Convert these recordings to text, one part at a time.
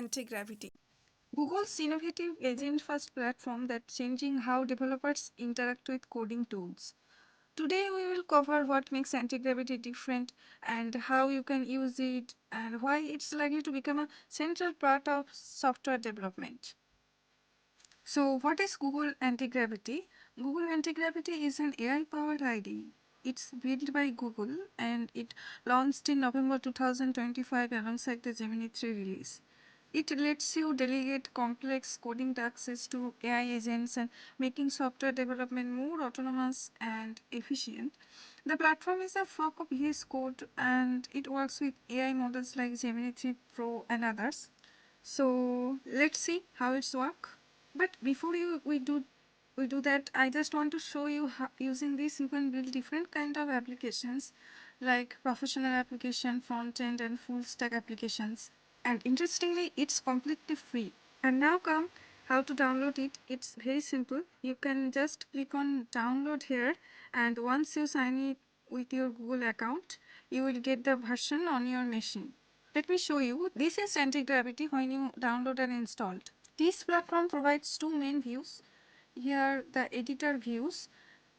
Antigravity, Google's innovative agent-first platform that's changing how developers interact with coding tools. Today we will cover what makes antigravity different and how you can use it and why it's likely to become a central part of software development. So what is Google Antigravity? Google Antigravity is an AI-powered IDE. It's built by Google and it launched in November 2025 alongside the Gemini 3 release. It lets you delegate complex coding tasks to AI agents and making software development more autonomous and efficient. The platform is a fork of VS Code and it works with AI models like Gemini 3 Pro and others. So let's see how it's work. But before we do that, I just want to show you how using this you can build different kind of applications like professional application, front end and full stack applications. And interestingly, it's completely free. And now come how to download it. It's very simple. You can just click on download here, and once you sign it with your Google account, you will get the version on your machine. Let me show you. This is Antigravity when you download and installed. This platform provides two main views. Here the editor views.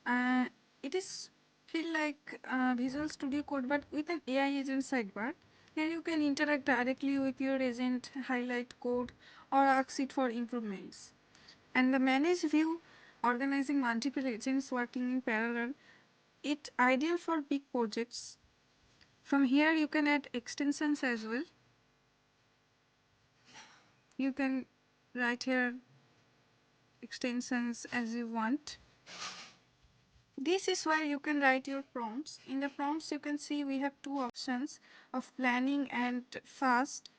Uh, it is feel like Visual Studio Code but with an AI agent sidebar. Here you can interact directly with your agent, highlight code or ask it for improvements. And the manage view, organizing multiple agents working in parallel. It ideal for big projects. From here you can add extensions as well. You can write here extensions as you want. This is where you can write your prompts. In the prompts you can see we have two options of planning and fast.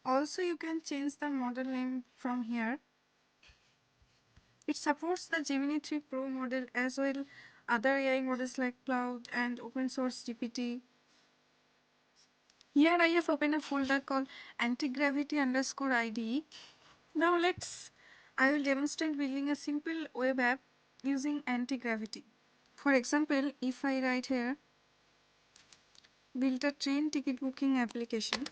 Also you can change the model name from here. It supports the Gemini 3 Pro model as well other AI models like Cloud and open source GPT. Here I have opened a folder called antigravity underscore IDE. Now I will demonstrate building a simple web app using anti-gravity. For example, if I write here, build a train ticket booking application.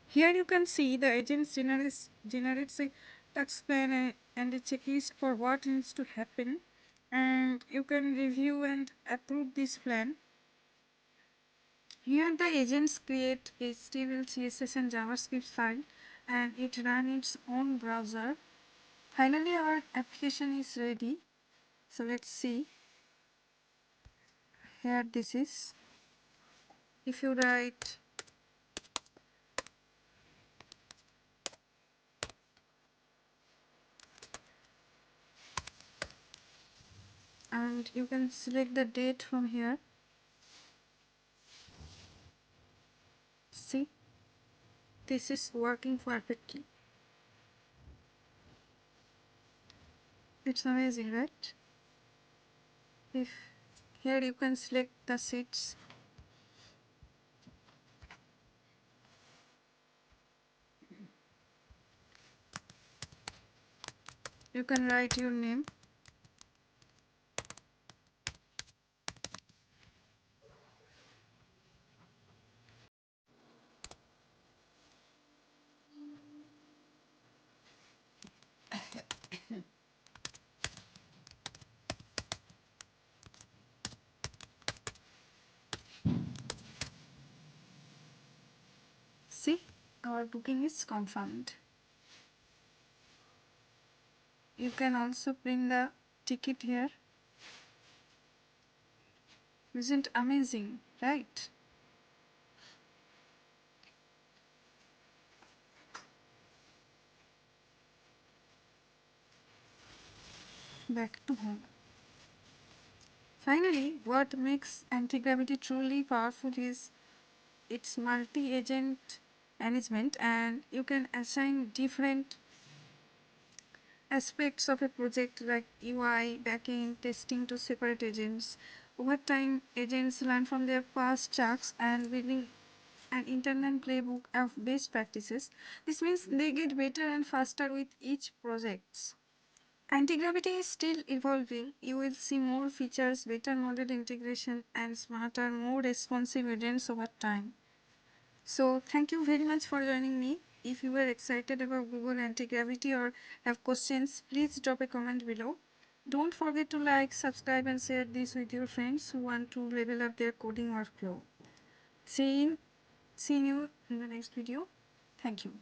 Here you can see the agent generates a task plan and a checklist for what needs to happen. And you can review and approve this plan. Here the agents create HTML, CSS and JavaScript file and it runs its own browser. Finally our application is ready. So let's see. Here this is. If you write and you can select the date from here. See, this is working perfectly. It's amazing, right? If here you can select the seats. You can write your name. See, our booking is confirmed. You can also print the ticket here. Isn't amazing, right? Back to home. Finally, what makes anti-gravity truly powerful is its multi-agent management, and you can assign different aspects of a project like UI, backend, testing to separate agents. Over time, agents learn from their past tasks and building an internal playbook of best practices. This means they get better and faster with each project. Anti-gravity is still evolving. You will see more features, better model integration, and smarter, more responsive agents over time. So, thank you very much for joining me. If you were excited about Google Anti-Gravity or have questions, please drop a comment below. Don't forget to like, subscribe, and share this with your friends who want to level up their coding workflow. See you in the next video. Thank you.